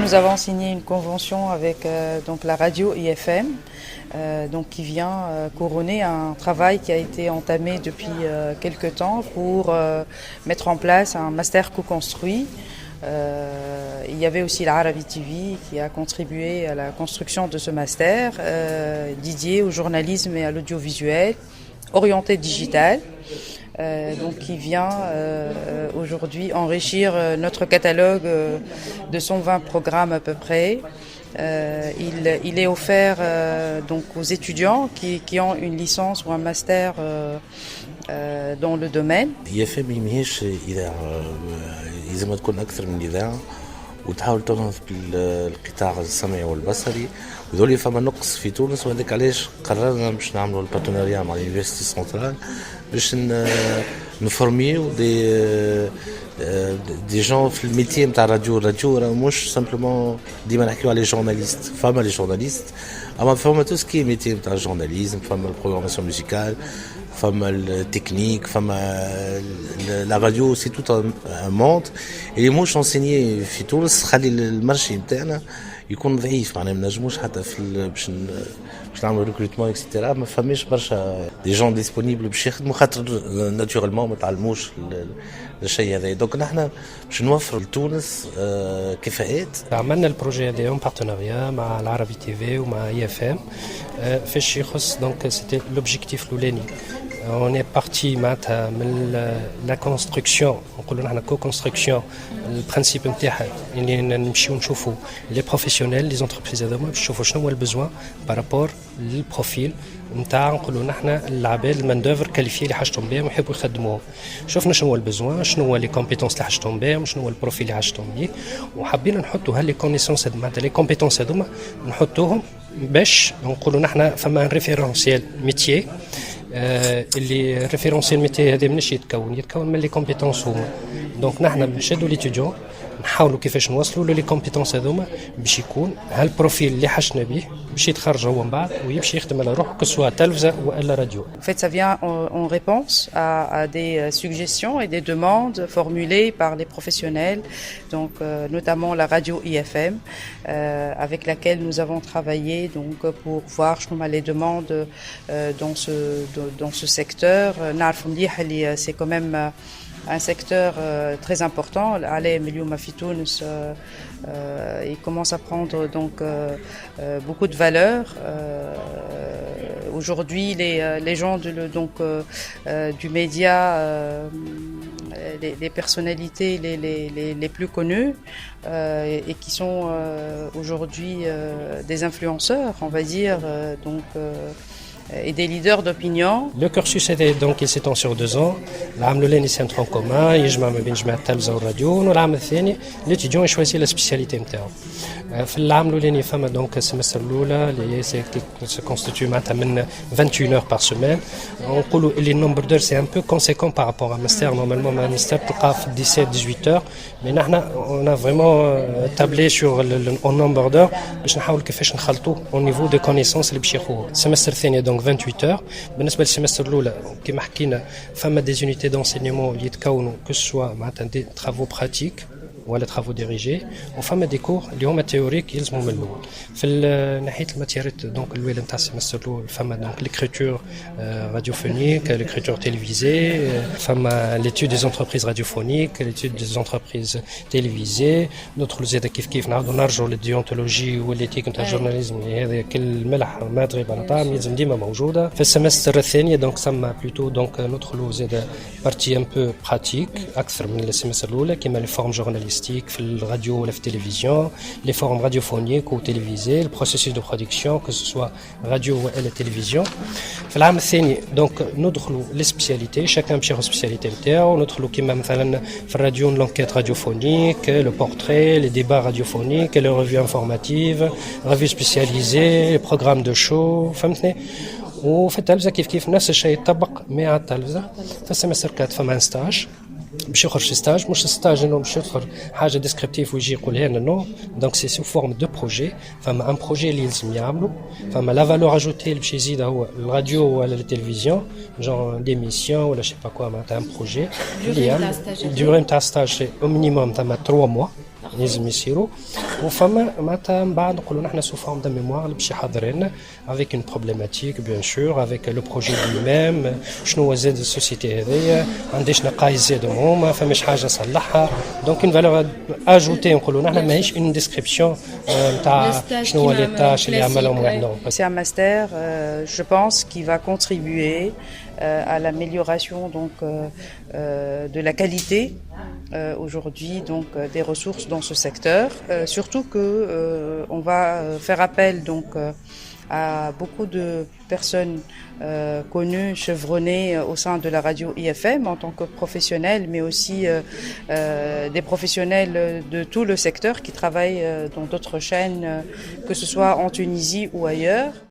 nous avons signé une convention avec donc la radio IFM, donc qui vient couronner un travail qui a été entamé depuis quelques temps pour mettre en place un master co-construit. Il y avait aussi l'Arabi TV qui a contribué à la construction de ce master dédié au journalisme et à l'audiovisuel orienté digital. Donc qui vient aujourd'hui enrichir notre catalogue de 120 programmes à peu près. Il est offert donc aux étudiants qui ont une licence ou un master dans le domaine. IFM ماهيش إذاعة لازم تكون أكثر من إذاعة وتحاول تنهض بالقطاع السمعي والبصري وذولي فما نقص في تونس وهذاك علاش قررنا باش نعملوا البارتناريا مع اليونيفرسيتي سنترال باش نفورميو دي جون في الميتي نتاع الراديو راه مش سامبلومون ديما نحكيو على جورناليست فما لي جورناليست اما فما تو سكي ميتي نتاع الجورناليزم فما البروغراماسيون ميوزيكال فما التكنيك فما لا راديو سي تو ان موند اللي مش انسيني في تونس خلي المارشي نتاعنا يكون ضعيف معناها ما نجموش حتى في باش نعملوا ريكروتمون اكسيتيرا ما فماش برشا دي جون ديسپونيبل باش يخدموا خاطر ناتورالمون ما تعلموش الشيء هذا دونك نحن باش نوفروا لتونس كفاءات. عملنا البروجي هذا اون بارتناريا مع العربي تي في ومع اي اف ام فاش يخص دونك سيتي لوبجيكتيف الاولاني. On est parti من la construction نقولوا نحن co-construction البرانسيب نتاعها اللي نمشيو نشوفوا لي بروفيسيونيل لي زونتربريز هذوما باش نشوفوا شنو هو البزوان بارابور للبروفيل نتاع نقولوا نحن العباد الماندوفر كاليفي اللي حاجتهم بهم ويحبوا يخدموهم. شفنا شنو هو البزوان شنو هو لي كومبيتونس اللي حاجتهم بهم شنو هو البروفيل اللي حاجتهم بيه وحابين نحطوا هاللي كونيسونس معناتها لي كومبيتونس هذوما نحطوهم باش نقولوا نحن فما ان ريفيرونسيال ميتيي اللي ريفيرونسيال ميتي هذا منش يتكون من لي كومبيتونس هما دونك نحن نشدوا ليتيديون نحاولوا كيفاش نوصلوا له لي كومبيتونس هذوما باش يكون هالبروفيل اللي حشنا به باش يتخرج هو من بعد ويمشي يخدم على روحه كسوا تلفزه ولا راديو. En fait, ça vient en réponse à des suggestions et des demandes formulées par les professionnels, donc notamment la radio IFM, avec laquelle nous avons travaillé donc pour voir les demandes dans ce secteur. C'est quand même un secteur très important. Il commence à prendre donc beaucoup de valeur. Aujourd'hui, les gens du média, les personnalités les plus connues et qui sont aujourd'hui des influenceurs, on va dire, et des leaders d'opinion. Le cursus donc il s'étend sur 2 ans. العام الاولاني سي ان ترون كومان يجمع ما بين جماعه التلفزه والراديو والعام الثاني ليتيديون يشوازي لا سبيسياليتي نتاعو. في العام الاولاني فما دونك السمستر الاولى اللي سي كونستيتيو معناتها من 21 heures par semaine. نقولوا اللي النومبر دور سي ان بو كونسيكون par rapport à master normalement ما ماستر تلقاه في 17-18 heures mais نحن on a vraiment tablé sur le nombre d'heures باش نحاول كيفاش نخلطوه au niveau de connaissances اللي باش ياخذوه. السمستر الثاني دونك 28 heures. بالنسبه للسمستر الاولى كما حكينا فما دي زونيتي دونسينيمون يتكونوا كو سوا معناتها دي ترافو براتيك ولا ترافو ديريجي وفما دي كور اللي هما تيوريك يلزموا من الاول. في ناحيه الماتيريات دونك الاولى نتاع السمستر الاول فما دونك ليكريتور راديوفونيك ليكريتور تيليفيزي فما ليتود دي زونتربريز راديوفونيك ليتود دي زونتربريز تيليفيزي ندخلوا زاده كيف نعاودوا نرجعوا للديونتولوجي والإيتيك نتاع الجورناليزم هذا كل ملح ما تغيب على طعم يلزم ديما موجوده. في السمستر الثاني دونك سما بلوتو دونك ندخلوا زاده بارتي ان بو براتيك اكثر من السمستر الاولى كما لي فورم جورناليست في الراديو ولا في التلفزيون لي فورم راديوفونيك و تيليفيزي البروسيسوس دو برودكسيون كو سوا راديو ولا تلفزيون. في العام الثاني دونك ندخلوا لي سبيسياليتي شاكان باش ياخذ سبيسياليتي نتاعو ندخلوا كيما مثلا في الراديو لونكيت راديوفونيك لو بورتري لي ديبا راديوفونيك لي ريفيو انفورماتيف ريفيو سبيسياليزي لي بروغرام دو شو فهمتني. وفي التلفزه كيف نفس الشيء يطبق مع التلفزه. في السمستر 4 فما ستاج باش يخرج في ستاج مش ستاج انه باش يدخل حاجه ديسكريبتيف ويجي يقول لنا نو دونك سي سو فورم دو بروجي. فما ان بروجي اللي لازم يعملوا فما لا فالور اجوتي اللي باش يزيدها هو الراديو ولا التلفزيون جون ديميسيون ولا شي با كوا معناتها ان بروجي اللي يعمل ديوري نتاع ستاج سي او مينيموم تاع 3 mois لازم يصيروا وفما معناتها من بعد نقولوا نحن سو فورم دو ميموار اللي باش يحضر لنا avec une problématique bien sûr avec le projet lui-même شنو هو زاد السوسيتي هذيا عنديش نقايص زادوا هما فماش حاجه نصلحها دونك اون فالور اجوتي نقولوا نحن ماهيش اون ديسكريبسيون نتاع شنو هو لي تاش اللي عملهم وحدهم. C'est un master, je pense, qui va contribuer à l'amélioration donc de la qualité aujourd'hui donc des ressources dans ce secteur. Surtout que on va faire appel donc à beaucoup de personnes connues, chevronnées au sein de la radio IFM en tant que professionnels, mais aussi des professionnels de tout le secteur qui travaillent dans d'autres chaînes, que ce soit en Tunisie ou ailleurs.